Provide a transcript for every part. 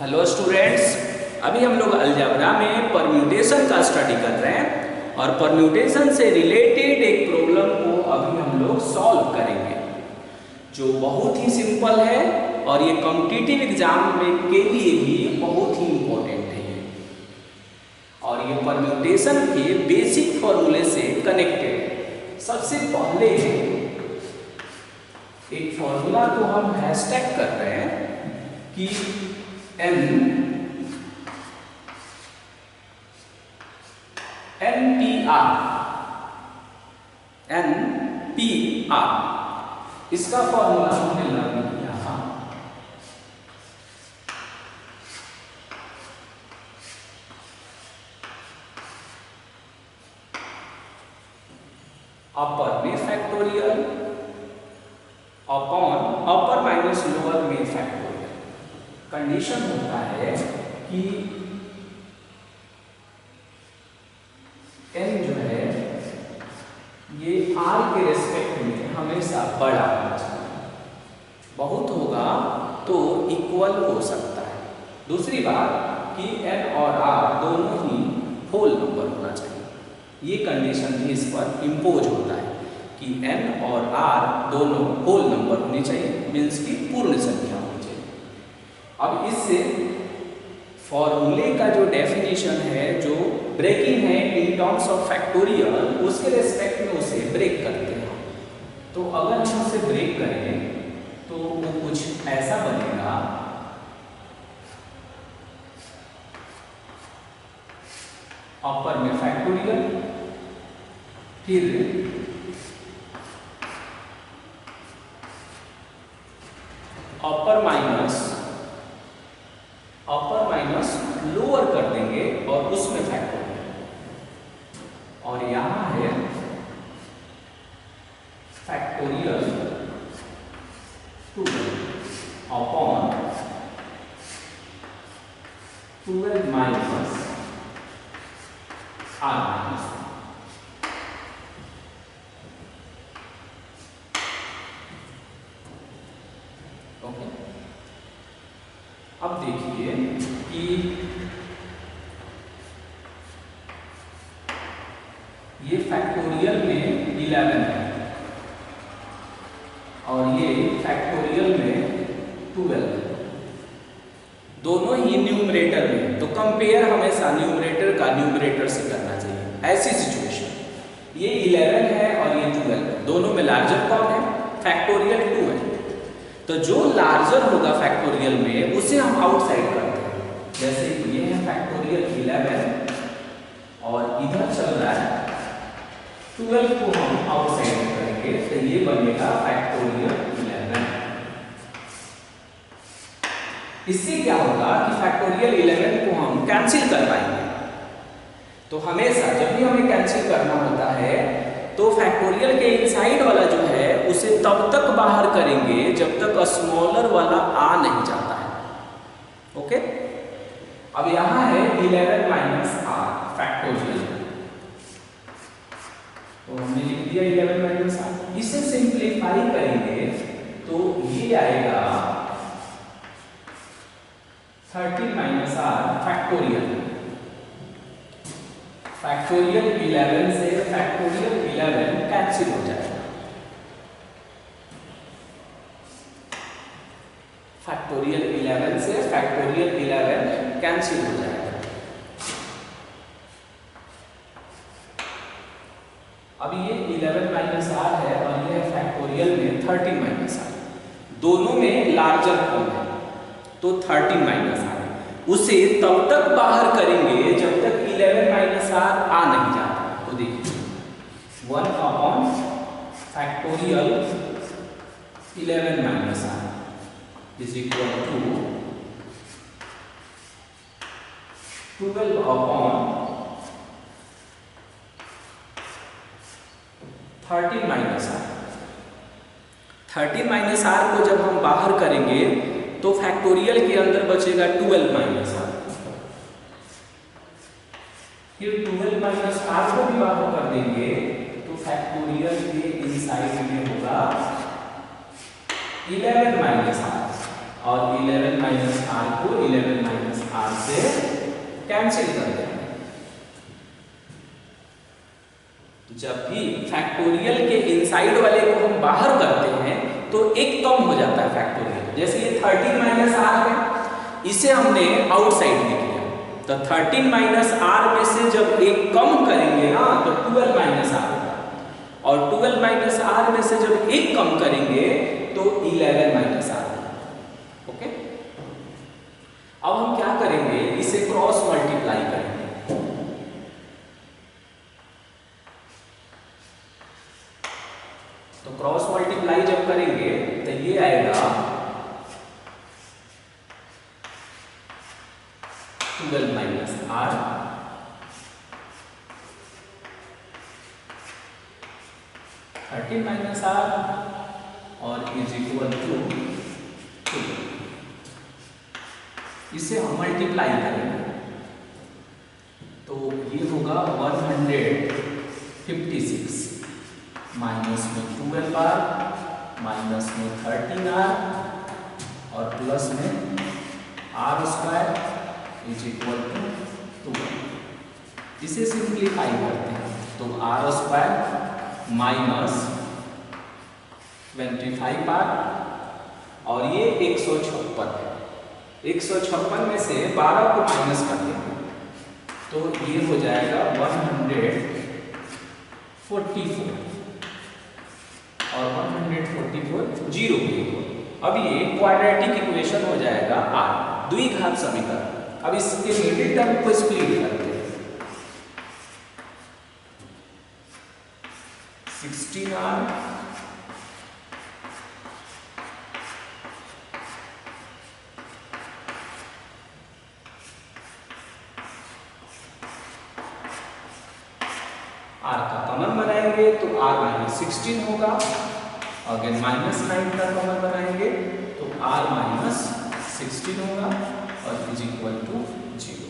Hello students, अभी हम लोग अलजेब्रा में परम्यूटेशन का स्टडी कर रहे हैं और परम्यूटेशन से रिलेटेड एक प्रॉब्लम को अभी हम लोग सॉल्व करेंगे जो बहुत ही सिंपल है और ये कॉम्पिटिटिव एग्जाम में के लिए भी बहुत ही इम्पोर्टेंट है और ये परम्यूटेशन के बेसिक फॉर्मूले से कनेक्टेड है। सबसे पहले एक फॉर्मूला को हम हैशटैग कर रहे हैं कि NPR इसका फॉर्मूला हमने लर्न किया था। अपर में फैक्टोरियल अपॉन अपर माइनस लोअर में फैक्टोरियल। कंडीशन होता है कि n जो है ये r के रेस्पेक्ट में हमेशा बड़ा होना चाहिए। बहुत होगा तो इक्वल हो सकता है। दूसरी बात कि n और r दोनों ही होल नंबर होना चाहिए। ये कंडीशन भी इस पर इम्पोज होता है कि n और r दोनों होल नंबर होनी चाहिए, मीन्स की पूर्ण संख्या होनी चाहिए। अब इससे फॉर्मूले का जो डेफिनेशन है, जो ब्रेकिंग है इन टर्म्स ऑफ फैक्टोरियल, उसके रेस्पेक्ट में उसे ब्रेक करते हैं। तो अगर हम उसे ब्रेक करें तो वो कुछ ऐसा बनेगा। अपर में फैक्टोरियल, फिर अपर माइनस लोअर कर देंगे और उसमें फैक्टोरियल, और यहां है factorial 12 upon 12 minus r minus. Okay, अब देखिए कि ये फैक्टोरियल में 11 है और ये फैक्टोरियल में 12 है, दोनों ही न्यूमरेटर में। तो कंपेयर हमेशा न्यूमरेटर का न्यूमरेटर से करना चाहिए। ऐसी सिचुएशन, ये 11 है और ये 12 है, दोनों में लार्जर कौन है? फैक्टोरियल 2 है। तो जो लार्जर होगा फैक्टोरियल में उसे हम आउटसाइड करते हैं। जैसे ये है फैक्टोरियल 11 और इधर चल रहा है 12 को हम आउटसाइड करेंगे तो ये बनेगा फैक्टोरियल 11। इससे क्या होगा कि फैक्टोरियल 11 को हम कैंसिल कर पाएंगे। तो हमेशा जब भी हमें कैंसिल करना होता है तो फैक्टोरियल के इनसाइड वाला जो है उसे तब तक बाहर करेंगे जब तक स्मॉलर वाला आ नहीं जाता है। ओके, अब यहां है 11 माइनस r फैक्टोरियल, तो हमने लिख दिया 11 माइनस r। इसे सिंप्लीफाई करेंगे तो ये आएगा 13 माइनस r फैक्टोरियल। फैक्टोरियल 11 से फैक्टोरियल 11 कैंसिल हो जाएगा। फैक्टोरियल 11 से फैक्टोरियल 11 कैंसिल हो जाएगा। अब ये 11 माइनस r है और ये फैक्टोरियल में 13 माइनस r, दोनों में लार्जर कौन है? तो 13 माइनस r। उसे तब तक बाहर करेंगे जब तक 11 माइनस r आ नहीं जाता। तो देखिए 1 upon factorial 11 minus r is equal to 12 upon 13 minus r। 13 minus r को जब हम बाहर करेंगे तो फैक्टोरियल के अंदर बचेगा 12 माइनस r। फिर 12 माइनस r को भी बाहर कर देंगे तो फैक्टोरियल के इनसाइड में होगा 11 माइनस r। और 11 माइनस आर को 11 माइनस आर से कैंसिल कर देंगे। जब भी फैक्टोरियल के इनसाइड वाले को हम बाहर करते हैं तो एक कम हो जाता है फैक्टोरियल। जैसे ये 13 माइनस आर है, इसे हमने आउटसाइड में किया, तो 13 माइनस आर में से जब एक कम करेंगे ना तो 12 माइनस आर होगा, और 12 माइनस आर में से जब एक कम करेंगे तो 11 माइनस आर होगा। ओके, अब हम क्या करेंगे, इसे क्रॉस मल्टीप्लाई करेंगे। तो क्रॉस मल्टीप्लाई जब करेंगे तो ये आएगा 12 माइनस आर 13 माइनस आर और इज इक्वल टू 2। इसे हम मल्टीप्लाई करेंगे तो ये होगा 156 माइनस में 12 आर माइनस में 13 आर और प्लस में r square is equal to 2। इसे सिंप्लीफाई करते हैं तो आर स्क्वायर माइनस 25 आर और ये 156 है। 156 में से 12 को माइनस कर देंगे तो ये हो जाएगा 144 और 144 जीरो के इक्वल। अब ये क्वाड्रेटिक इक्वेशन हो जाएगा आर, द्विघात समीकरण। अब इसके मिडिल टर्म को स्प्लिट करते हैं, 16r आर का कॉमन बनाएंगे तो r माइनस 16 होगा, अगेन माइनस 9 का कॉमन बनाएंगे तो r माइनस 16 होगा और is equal to 0।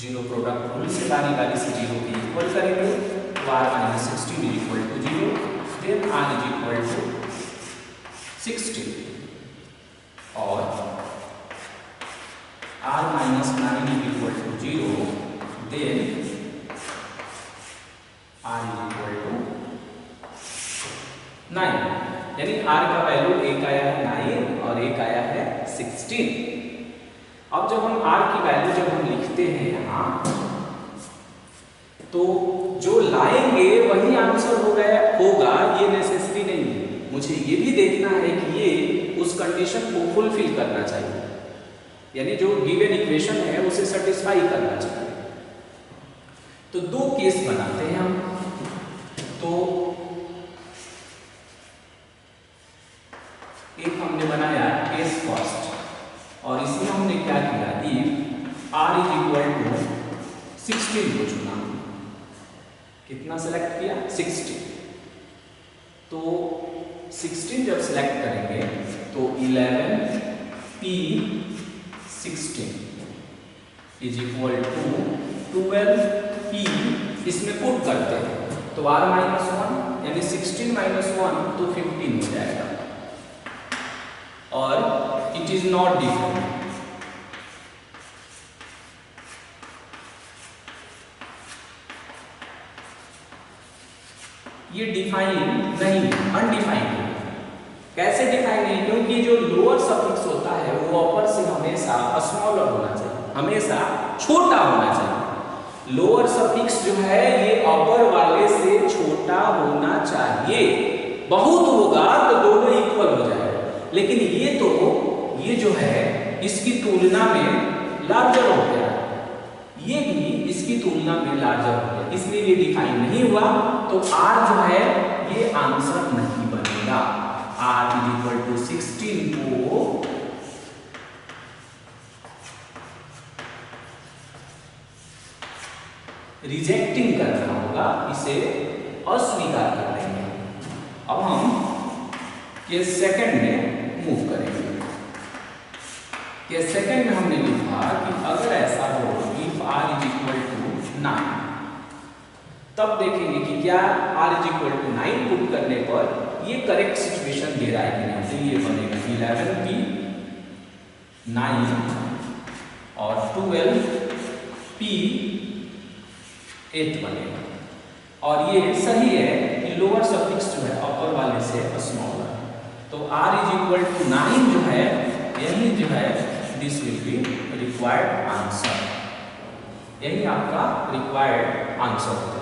Zero product rule से बारी बारी से जीरो की इक्वल करेंगे तो r minus 16 is equal to 0, then r is equal to 16 और r minus 9 is equal to 0, then r is equal to 9। यानी r का वैल्यू एक आया है 9 और एक आया है 16। अब जब हम r की वैल्यू जब हम लिखते हैं यहाँ तो जो लाएंगे वही आंसर होगा, ये नेसेसरी नहीं है। मुझे ये भी देखना है कि ये उस कंडीशन को फुलफिल करना चाहिए, यानी जो गिवन इक्वेशन है उसे सेटिस्फाई करना चाहिए। तो दो केस बनाते हैं हम। तो एक हमने बनाया केस फर्स्ट और इसमें हमने क्या किया, if r is equal to 16 को चुना। कितना सेलेक्ट किया, 16। तो 16 जब सेलेक्ट करेंगे तो 11p16 is equal to 12p, इसमें पुट करते हैं तो r माइनस 1 यानी 16 माइनस 1 तो 15 हो जाएगा और इट इज नॉट डिफाइंड। ये डिफाइन नहीं, अनडिफाइंड है। कैसे डिफाइन नहीं, क्योंकि जो लोअर सफिक्स होता है वो अपर से हमेशा स्मॉलर होना चाहिए, हमेशा छोटा होना चाहिए। लोअर सफिक्स जो है ये अपर वाले से छोटा होना चाहिए। बहुत होगा तो दोनों इक्वल हो जाएगा, लेकिन ये जो है इसकी तुलना में लार्जर हो गया, ये भी इसकी तुलना में लार्जर हो गया, इसलिए ये डिफाइन नहीं हुआ। तो r जो है ये आंसर नहीं बनेगा। r इज इक्वल टू 16 को रिजेक्टिंग करना होगा, इसे अस्वीकार कर देंगे। अब हम केस सेकंड में मूव करेंगे। केस सेकंड में हमने लिखा कि अगर ऐसा हो, if r is equal to 9 तब देखेंगे कि क्या r is equal to 9 put करने पर ये करेक्ट सिचुएशन दे रहा है कि नहीं। तो ये बनेगा 11p 9 और 12p 8 बनेगा। और ये सही है कि लोअर सफिक्स जो है अपर वाले से स्मॉल है। तो r इज इक्वल टू 9 जो है यही जो है this will be required answer, यही आपका रिक्वायर्ड आंसर हो जाएगा।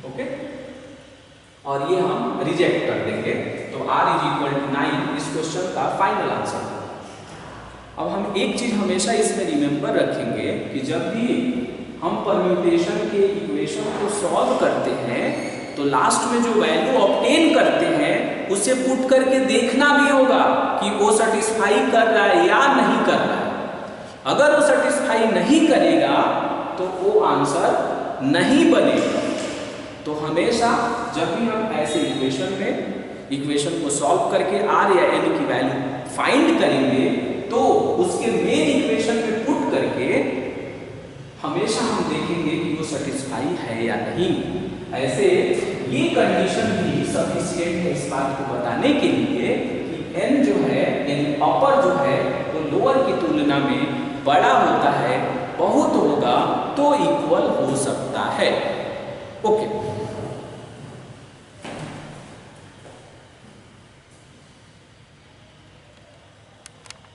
ओके, और ये हम रिजेक्ट कर देंगे। तो r इज इक्वल टू 9 इस क्वेश्चन का फाइनल आंसर होगा। अब हम एक चीज हमेशा इसमें रिमेंबर रखेंगे कि जब भी हम परम्यूटेशन के इक्वेशन को सॉल्व करते हैं तो लास्ट में जो वैल्यू ऑब्टेन करते हैं उसे पुट करके देखना भी होगा कि वो सेटिस्फाई कर रहा है या नहीं कर रहा है। अगर वो सेटिस्फाई नहीं करेगा तो वो आंसर नहीं बनेगा। तो हमेशा जब भी हम ऐसे इक्वेशन को सॉल्व करके r या n की वैल्यू फाइंड करेंगे तो उसके मेन इक्वेशन में पुट करके हमेशा हम देखेंगे कि वो सेटिस्फाई है या नहीं। ऐसे ये कंडीशन भी सफिशिएंट है इस बात को बताने के लिए कि n जो है यानी अपर जो है वो लोअर की तुलना में बड़ा होता है, बहुत होगा तो इक्वल हो सकता है। ओके।